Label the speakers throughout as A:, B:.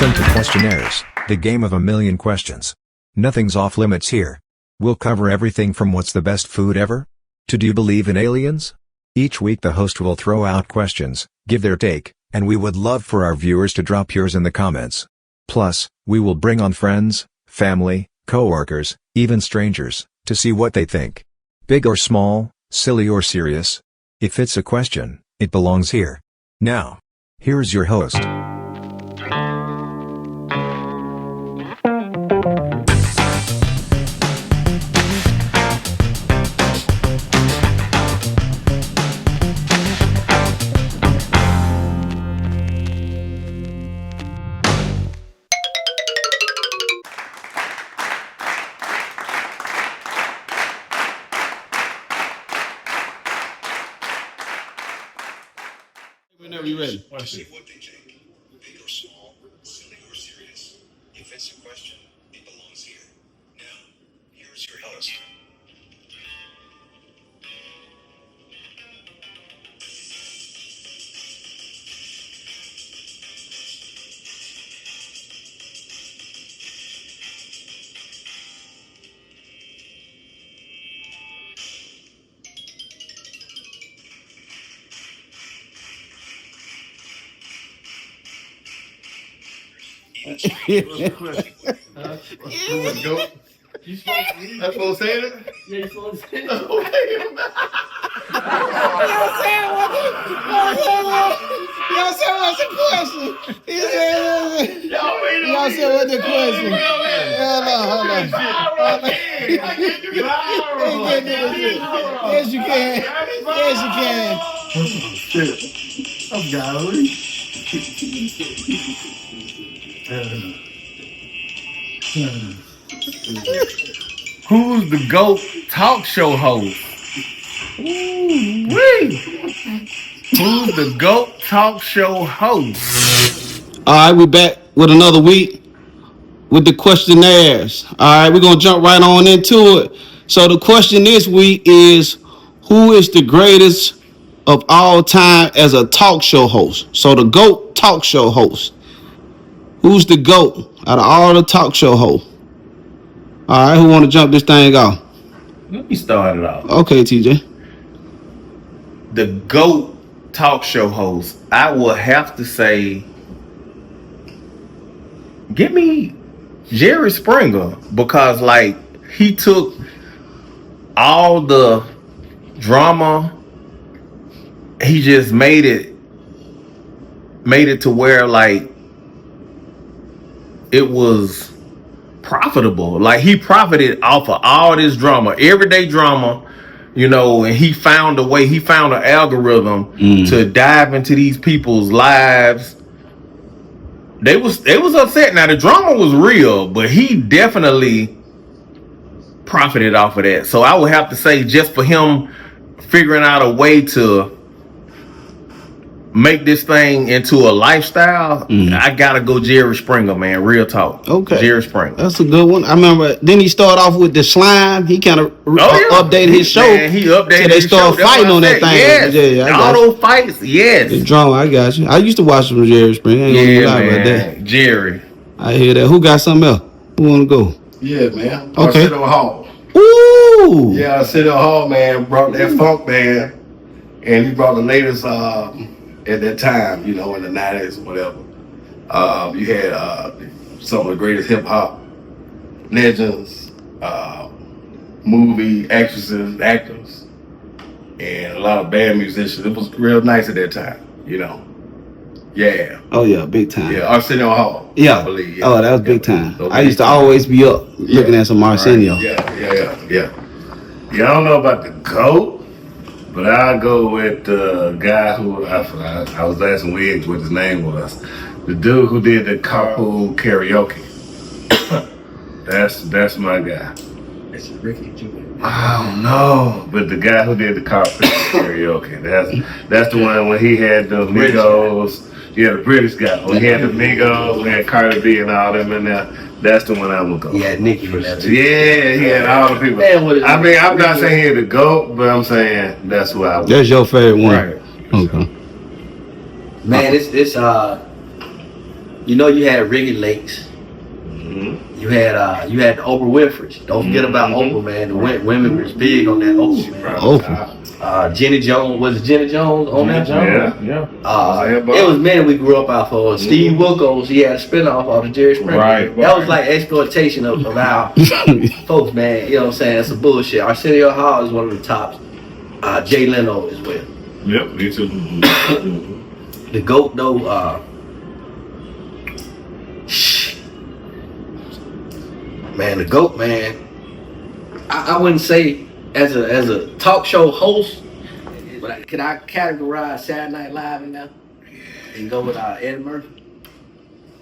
A: Welcome to Questionnaires, the game of a million questions. Nothing's off limits here. We'll cover everything from what's the best food ever? To do you believe in aliens? Each week the host will throw out questions, give their take, and we would love for our viewers to drop yours in the comments. Plus, we will bring on friends, family, co-workers, even strangers, to see what they think. Big or small, silly or serious? If it's a question, it belongs here. Now, here's your host.
B: Whenever you're ready.
C: See what they think, big or small, silly or serious. If it's a question, it belongs here. Now, here's your host.
B: What's the question? Goat? You supposed to read? That's what saying it? Yeah, you supposed to say it. You know what I'm saying? Y'all said what's the question? Y'all said what's the question? Hold on. Yes, you can. Yes, you can. Oh, shit. I'm golly.
D: Who's the GOAT talk show host? Ooh-wee. Who's the GOAT talk show host?
B: All right, we're back with another week with the questionnaires. All right, we're going to jump right on into it. So the question this week is, who is the greatest of all time as a talk show host? So the GOAT talk show host. Who's the GOAT out of all the talk show hosts? All right, who want to jump this thing off?
D: Let me start it off.
B: Okay, TJ.
D: The GOAT talk show host, I will have to say, give me Jerry Springer, because like he took all the drama, he just made it to where like it was profitable. Like he profited off of all this drama, everyday drama, you know, and he found a way, he found an algorithm to dive into these people's lives. They was upset. Now the drama was real, but he definitely profited off of that. So I would have to say, just for him figuring out a way to make this thing into a lifestyle, I gotta go Jerry Springer, man. Real talk.
B: Okay.
D: Jerry Springer.
B: That's a good one. I remember then he started off with the slime. He kind of updated his show.
D: Man, he updated
B: so they
D: his
B: started
D: show.
B: fighting on that thing.
D: Yes.
B: Yeah,
D: all those fights, yes.
B: The drama, I got you. I used to watch some Jerry Springer. I ain't gonna lie about that.
D: Jerry.
B: I hear that. Who got something else? Who want to go?
E: Yeah, man.
B: Okay.
E: Arsenio Hall.
B: Ooh.
E: Yeah, Arsenio Hall, man, brought that funk, man. And he brought the latest at that time, you know, in the 90s or whatever. You had some of the greatest hip-hop legends, movie actresses, actors, and a lot of band musicians. It was real nice at that time, you know. Yeah.
B: Oh, yeah, big time.
E: Yeah, Arsenio Hall.
B: Yeah.
E: I believe. Yeah.
B: Oh, that was big time.
E: So
B: I used to always be up looking at some Arsenio.
E: Right. Yeah, I don't know about the GOAT, but I'll go with the guy who I was asking Wiggs what his name was. The dude who did the carpool karaoke. That's my guy.
C: It's Ricky Jr.
E: I don't know, but the guy who did the carpool karaoke. That's the one when he had the Migos. Yeah, the British guy. When he had the Migos, we had Cardi B and all them in there. That's the one I'm gonna go.
C: Yeah, Nicki for that.
E: Yeah, he had all the people.
C: Man,
E: I mean, I'm not saying he's the GOAT, but I'm saying that's who I would.
B: That's your favorite one.
E: Right.
B: Okay.
C: Man, it's
F: You know, you had Ricky Lakes. You had the Oprah Winfrey. Don't forget about Oprah, man. The women was big on that Oprah, man.
B: Oprah.
F: Jenny Jones, was it Jenny Jones on that?
D: Yeah.
F: It was men we grew up off of. Steve Wilkos, he had a spinoff of the Jerry Springer.
D: Right.
F: That was like exploitation of our folks, man. You know what I'm saying? That's some bullshit. Arsenio Hall is one of the tops. Jay Leno as well.
D: Yep, me too.
F: The GOAT though, man, the GOAT, man. I wouldn't say as a talk show host, but could I categorize Saturday Night Live in there and go with Eddie Murphy?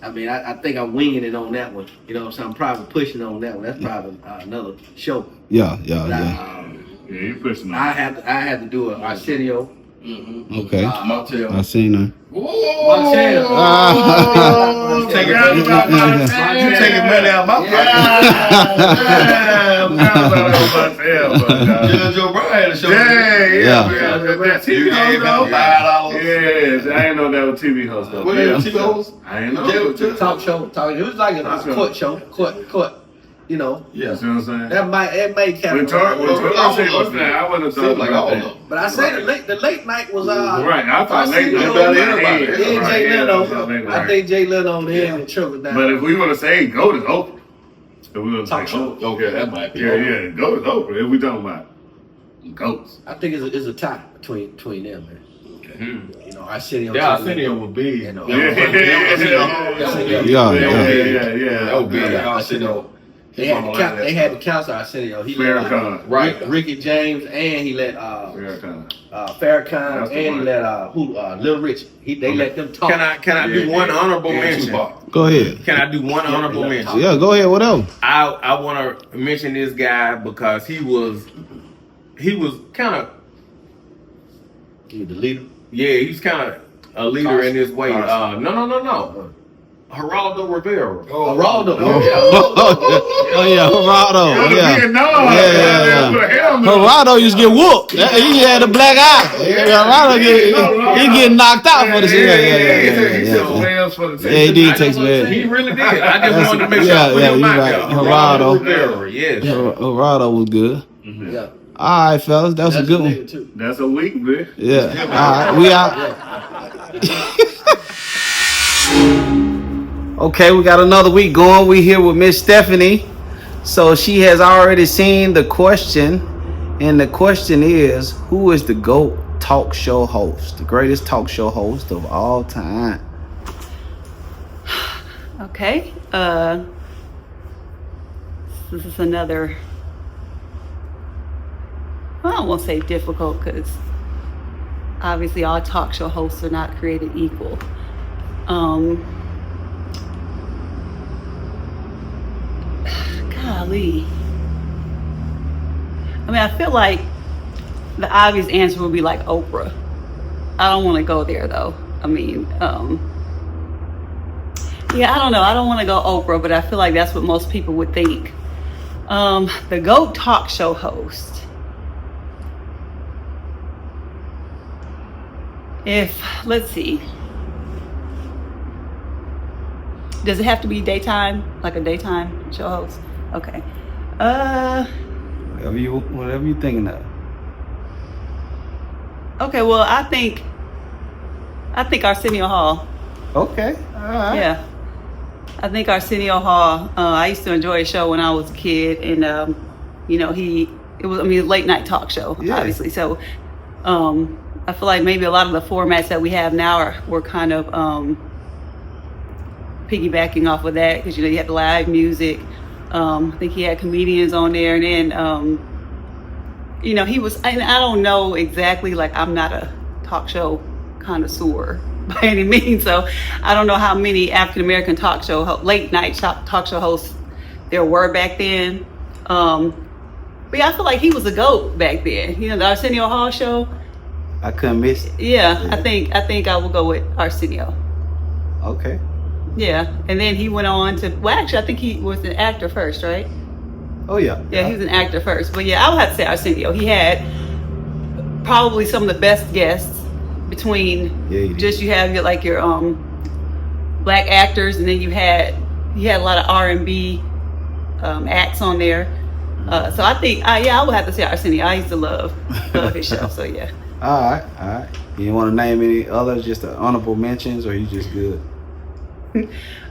F: I mean, I think I'm winging it on that one. You know what I'm saying? I'm probably pushing on that one. That's probably another show.
B: Yeah.
D: Yeah, you pushing
F: I had to do an Arsenio.
B: Okay.
F: Motel.
B: I seen her.
F: Motel.
E: Taking money out of my pocket. Judge O'Brien show.
D: Yeah.
E: You gave him $5.
D: Yeah, I ain't know that was TV host though.
E: What is TV host?
D: I ain't know.
F: Talk show. It was like a court show. Court. You know.
E: Yeah.
D: See what I'm saying?
F: That might count.
D: When Tor said what's that, I wouldn't have thought
E: like
D: about
E: all
D: that.
E: of them.
F: But I say the late night was
D: Right, I thought late night
F: Arsenio
D: was
E: everybody.
F: and
E: Yeah,
F: Jay
D: yeah,
F: Leno.
D: that's late night.
F: I think Jay Leno and tripled down.
D: But if we want to say GOAT is Oprah, if we want to
F: Talk
D: say
F: show.
D: GOAT,
E: Okay, that might be.
D: yeah, GOAT is Oprah. If we talking about GOATs.
F: I think it's a tie between them, man. You know, Arsenio.
E: Yeah, Arsenio would be.
F: You know,
D: Yeah.
E: That would be. Arsenio.
F: They had to cancel Arsenio. He let
D: Farrakhan.
F: Ricky James and he let
D: Farrakhan.
F: Farrakhan
D: That's the
F: and he
D: one.
F: let Little Richie. They let them talk.
G: Can I do one honorable mention?
B: Go ahead.
G: Can I do one honorable mention?
B: Yeah, go ahead. Whatever.
G: I want to mention this guy because he was kind of
F: You the leader.
G: he's kind of a leader in his way. No. Geraldo Rivera.
F: Geraldo.
B: Oh yeah, Geraldo. Yeah. Geraldo used to get whooped. He had a black eye. Geraldo he get knocked out for the shit. Yeah, he did take some head.
G: He really did. I just wanted to make sure I put him
B: you
G: out
B: right.
G: there.
B: Geraldo.
G: Rivera, yes.
B: Geraldo was good.
F: Yeah.
B: All right, fellas, that was a good one.
F: nigga, too.
D: That's a week, man.
B: Yeah. All right, we out. Okay, we got another week going. We here with Miss Stephanie. So she has already seen the question, and the question is, who is the GOAT talk show host, the greatest talk show host of all time?
H: Okay. This is another, well, I won't say difficult because obviously all talk show hosts are not created equal. Golly. I mean, I feel like the obvious answer would be like Oprah. I don't want to go there though. I mean, yeah, I don't know. I don't want to go Oprah, but I feel like that's what most people would think. The GOAT talk show host. Let's see. Does it have to be daytime? Like a daytime show host? Okay.
B: Whatever you thinking of.
H: Okay, well, I think Arsenio Hall.
B: Okay. All right.
H: Yeah. I think Arsenio Hall. I used to enjoy his show when I was a kid, and you know, it was a late night talk show, obviously. So, I feel like maybe a lot of the formats that we have now were kind of piggybacking off of that, because you know you had the live music. I think he had comedians on there, and then you know, he was. And I don't know exactly. Like, I'm not a talk show connoisseur by any means, so I don't know how many African American late night talk show hosts there were back then. But yeah, I feel like he was a GOAT back then. You know, the Arsenio Hall show.
B: I couldn't miss it.
H: Yeah, I think I will go with Arsenio.
B: Okay.
H: Yeah, and then he went on to. Well, actually, I think he was an actor first, right?
B: Oh yeah.
H: Yeah, he was an actor first. But yeah, I would have to say Arsenio. He had probably some of the best guests between.
B: Yeah, he did.
H: Just you have your black actors, and then he had a lot of R&B acts on there. So I think, I would have to say Arsenio. I used to love his show. So yeah.
B: All right. You want to name any others, just the honorable mentions, or you just good?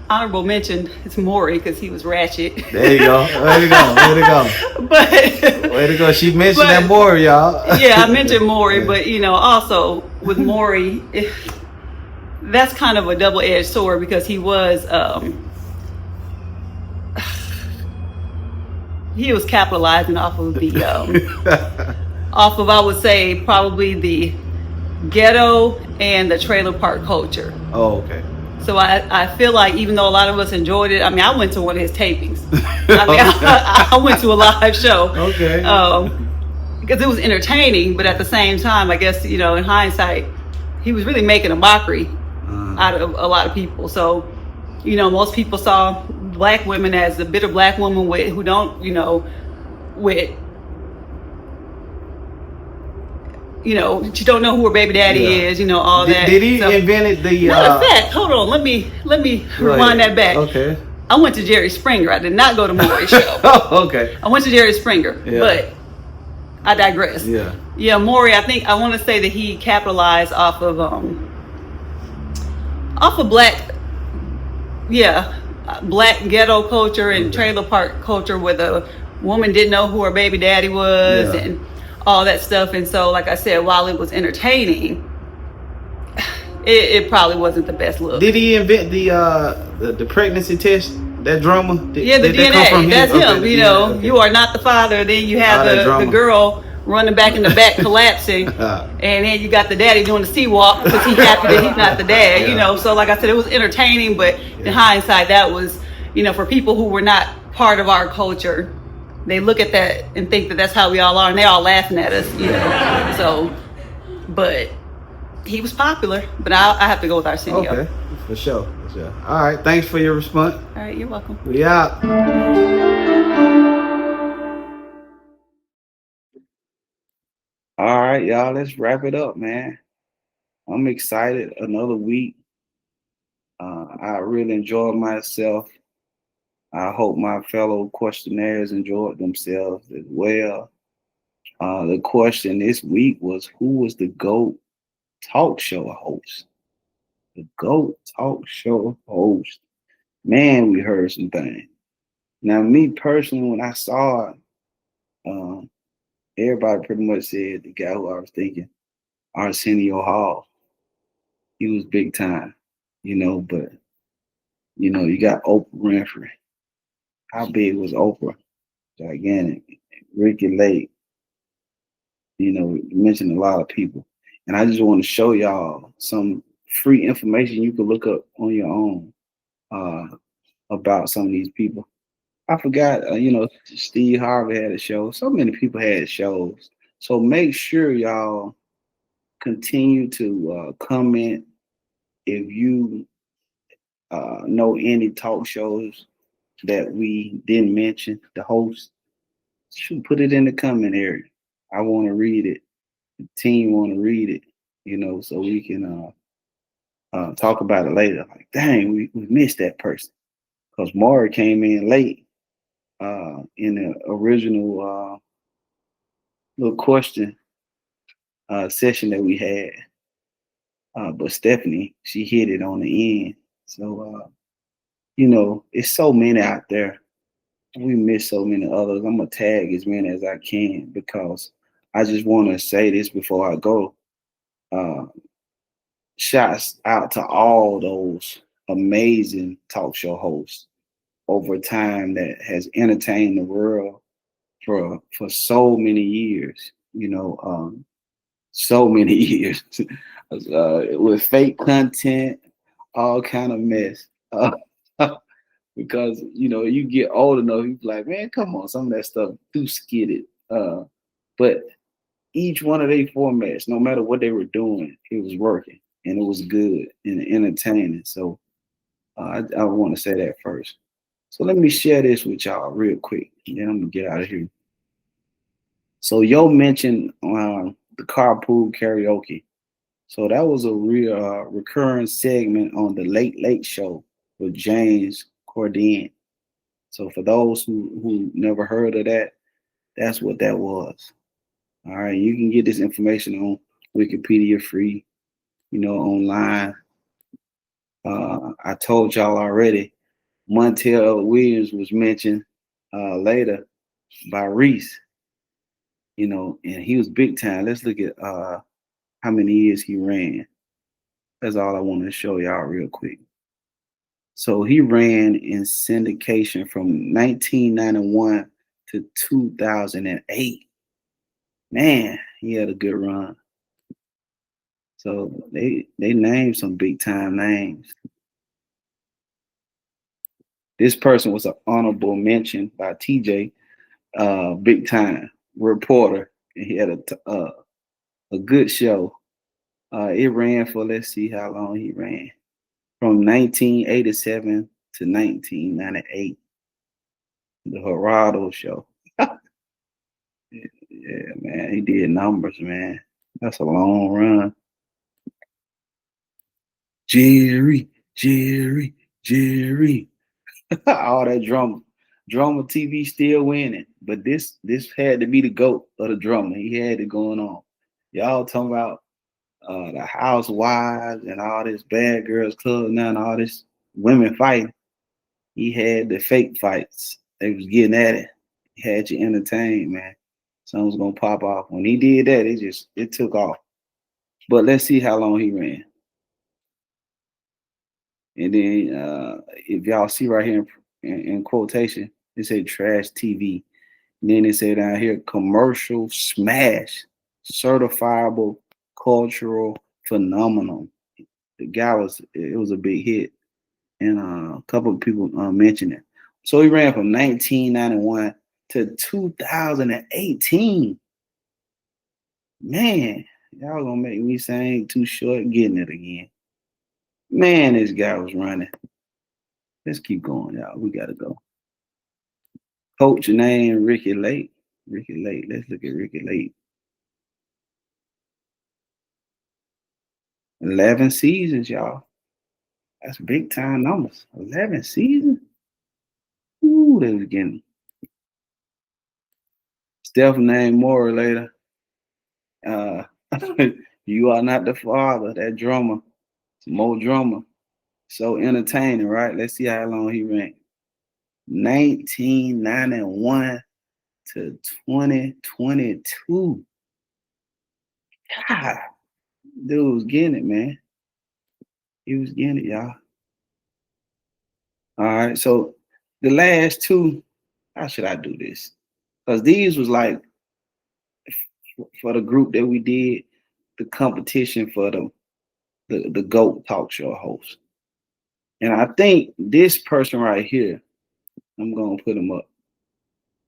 H: Honorable mention is Maury because he was ratchet.
B: There you go. Way to go.
H: But
B: Way to go. She mentioned that Maury, y'all.
H: Yeah, I mentioned Maury, but also with Maury, that's kind of a double-edged sword because he was capitalizing off of the I would say probably the ghetto and the trailer park culture.
B: Oh, okay.
H: So I feel like even though a lot of us enjoyed it, I mean, I went to one of his tapings. I went to a live show.
B: Okay.
H: Because it was entertaining, but at the same time, I guess, in hindsight, he was really making a mockery out of a lot of people. So, most people saw black women as the bitter black woman who don't, she don't know who her baby daddy is, all that.
B: Did he invent the?
H: Matter of fact, hold on, let me rewind that back.
B: Okay.
H: I went to Jerry Springer. I did not go to Maury's show.
B: Oh, okay.
H: I went to Jerry Springer, but I digress.
B: Yeah,
H: Maury. I want to say that he capitalized off of black ghetto culture and trailer park culture, where the woman didn't know who her baby daddy was and all that stuff. And so, like I said, while it was entertaining, it probably wasn't the best look.
B: Did he invent the pregnancy test? That drama?
H: The DNA. That's him. Okay. You are not the father. Then you have the girl running back in the back collapsing, and then you got the daddy doing the sea walk because he's happy that he's not the dad. So like I said, it was entertaining, but in hindsight, that was, for people who were not part of our culture, they look at that and think that that's how we all are, and they're all laughing at us. So, but he was popular, but I have to go with Arsenio.
B: Okay, for sure. All right, thanks for your response.
H: All right, you're welcome.
B: We out. All right, y'all, let's wrap it up, man. I'm excited. Another week. I really enjoyed myself. I hope my fellow questionnaires enjoyed themselves as well. The question this week was, who was the GOAT talk show host? The GOAT talk show host. Man, we heard some things. Now, me personally, when I saw it, everybody pretty much said the guy who I was thinking, Arsenio Hall. He was big time, but, you got Oprah Winfrey. How big was Oprah? Gigantic. Ricky Lake. You mentioned a lot of people. And I just want to show y'all some free information you can look up on your own about some of these people. I forgot, Steve Harvey had a show. So many people had shows. So make sure y'all continue to comment if you know any talk shows that we didn't mention, the host. Should put it in the comment area. I want to read it. The team want to read it, so we can talk about it later. Like, dang, we missed that person. Because Maury came in late in the original little question session that we had. But Stephanie, she hit it on the end. So, it's so many out there. We miss so many others. I'm going to tag as many as I can because I just want to say this before I go. Shouts out to all those amazing talk show hosts over time that has entertained the world for so many years, so many years with fake content, all kind of mess. Because, you get old enough, you're like, man, come on, some of that stuff too skidded. But each one of their formats, no matter what they were doing, it was working and it was good and entertaining. So I want to say that first. So let me share this with y'all real quick, and then I'm going to get out of here. So Yo mentioned the carpool karaoke.
I: So that was a real recurring segment on the Late Late Show with James Corden. So for those who never heard of that, that's what that was. All right, you can get this information on Wikipedia free, online. I told y'all already, Montel Williams was mentioned later by Reese, and he was big time. Let's look at how many years he ran. That's all I want to show y'all real quick. So he ran in syndication from 1991 to 2008. Man, he had a good run. So they named some big time names. This person was an honorable mention by TJ, big time reporter, and he had a good show. It ran for, let's see how long he ran, from 1987 to 1998. The Geraldo Show. Yeah, man, he did numbers, man. That's a long run. Jerry. All that drama. Drama TV still winning. But this had to be the GOAT of the drama. He had it going on. Y'all talking about the housewives and all this bad girls club now and all this women fighting. He had the fake fights. They was getting at it. He had you entertained, man. Something's gonna pop off. When he did that, it took off. But let's see how long he ran. And then if y'all see right here in quotation, it said trash TV. And then it said down here, commercial smash, certifiable cultural phenomenon. The guy it was a big hit. And a couple of people mentioned it. So he ran from 1991 to 2018. Man, y'all gonna make me say I ain't too short getting it again. Man, this guy was running. Let's keep going, y'all. We gotta go. Coach name Ricky Lake. Ricky Lake. Let's look at Ricky Lake. 11 seasons, y'all. That's big time numbers. 11 seasons. Ooh, they was getting. Stephanie Moore later. You are not the father. That drummer. More drummer. So entertaining, right? Let's see how long he ran. 1991 to 2022. God, dude was getting it, man. He was getting it, y'all. All right, so the last two, how should I do this? Because these was like for the group that we did, the competition for the GOAT talk show host. And I think this person right here, I'm gonna put him up.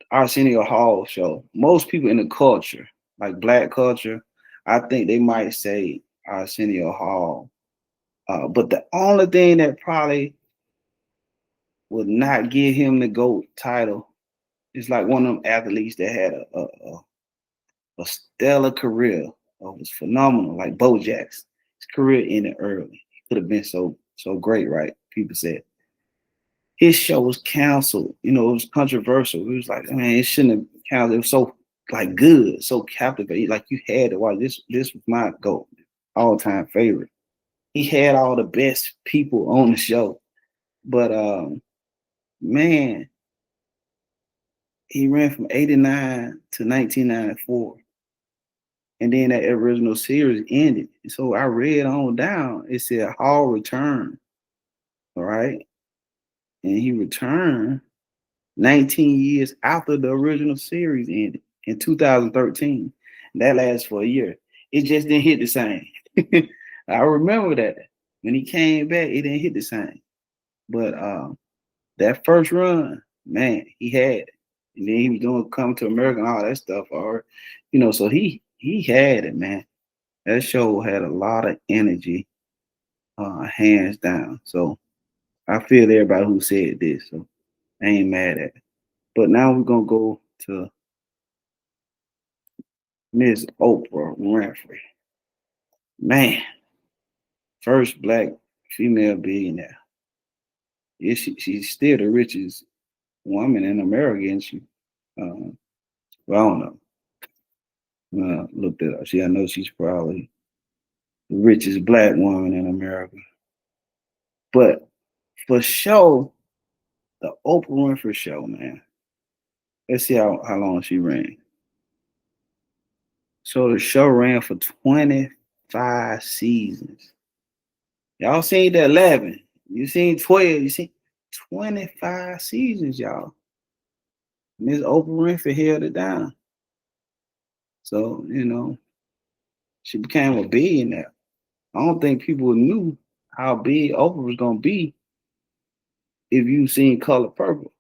I: Arsenio Hall show. Most people in the culture, like black culture, I think they might say Arsenio Hall. But the only thing that probably would not give him the GOAT title is like one of them athletes that had a stellar career. It was phenomenal, like Bo Jackson. His career ended early. He could have been so great, right? People said. His show was canceled. It was controversial. It was like, man, it shouldn't have canceled. It was so like good, so captivating. Like you had to watch this. This was my GOAT, all-time favorite. He had all the best people on the show. But man, he ran from 89 to 1994. And then that original series ended. So I read on down, it said Hall returned. All right. And he returned 19 years after the original series ended in 2013. And that lasts for a year. It just didn't hit the same. I remember that. When he came back, it didn't hit the same. But that first run, man, he had it. And then he was doing Come to America and all that stuff. So he had it, man. That show had a lot of energy, hands down. So I feel everybody who said this, so I ain't mad at it. But now we're gonna go to Miss Oprah Winfrey. Man, first black female billionaire. Yeah, she's still the richest woman in America, isn't she? Well, I don't know. Looked it up. I know she's probably the richest black woman in America. But for sure, the Oprah Winfrey Show, man. Let's see how long she ran. So the show ran for 25 seasons. Y'all seen the 11. You seen 12. You seen 25 seasons, y'all. Miss Oprah Winfrey held it down. So, she became a billionaire. I don't think people knew how big Oprah was going to be if you seen Color Purple.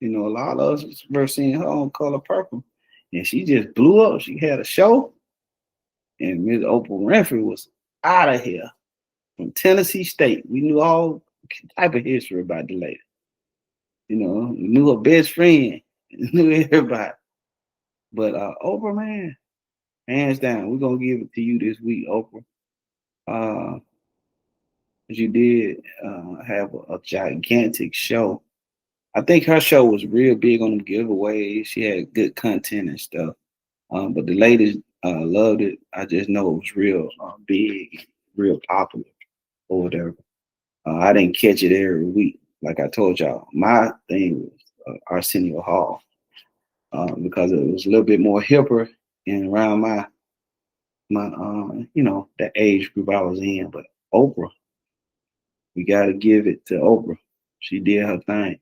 I: A lot of us were seeing her on Color Purple. And she just blew up. She had a show. And Miss Oprah Winfrey was out of here from Tennessee State. We knew all type of history about the lady. We knew her best friend. Knew everybody. But Oprah, man, hands down, we're going to give it to you this week, Oprah. You did have a gigantic show. I think her show was real big on the giveaways. She had good content and stuff. But the ladies loved it. I just know it was real big, real popular over there. I didn't catch it every week. Like I told y'all, my thing was Arsenio Hall because it was a little bit more hipper and around my the age group I was in. But Oprah, we got to give it to Oprah. She did her thing.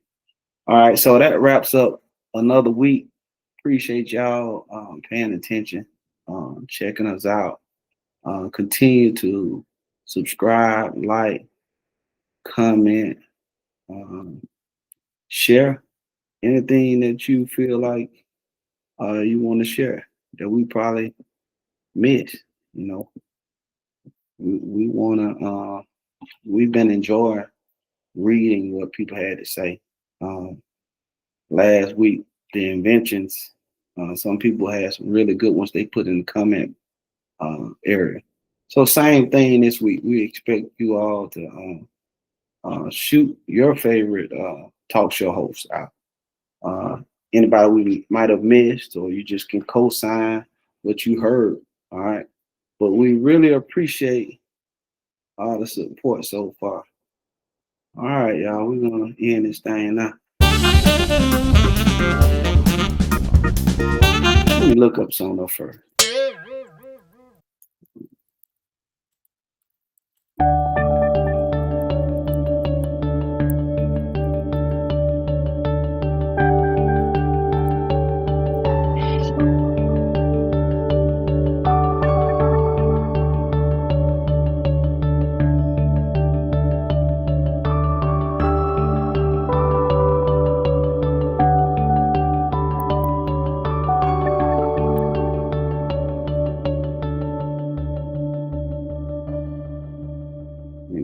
I: All right, so that wraps up another week. Appreciate y'all paying attention, checking us out. Continue to subscribe, like, comment, share anything that you feel like you want to share that we probably missed. We want to. We've been enjoying reading what people had to say. Last week, the inventions. Some people had some really good ones they put in the comment area. So same thing this week. We expect you all to shoot your favorite talk show hosts out. Anybody we might have missed, or you just can co-sign what you heard. All right. But we really appreciate all the support so far. All right, y'all. We're going to end this thing now. Let me look up something first.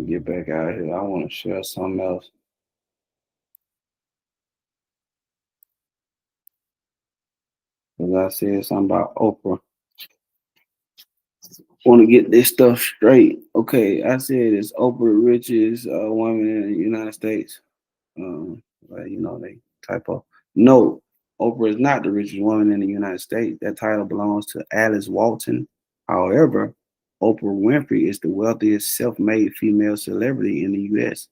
I: Get back out of here. I want to share something else. Because I said something about Oprah. Want to get this stuff straight. Okay, I said it's Oprah richest woman in the United States. They typo. No, Oprah is not the richest woman in the United States. That title belongs to Alice Walton. However, Oprah Winfrey is the wealthiest self-made female celebrity in the U.S.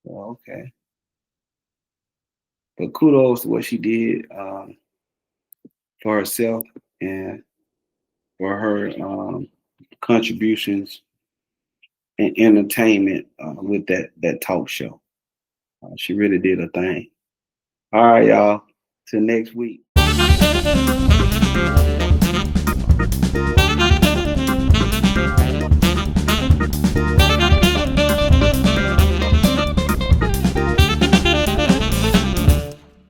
I: Well, okay. But kudos to what she did for herself and for her contributions and entertainment with that talk show. She really did her thing. All right, y'all. Till next week.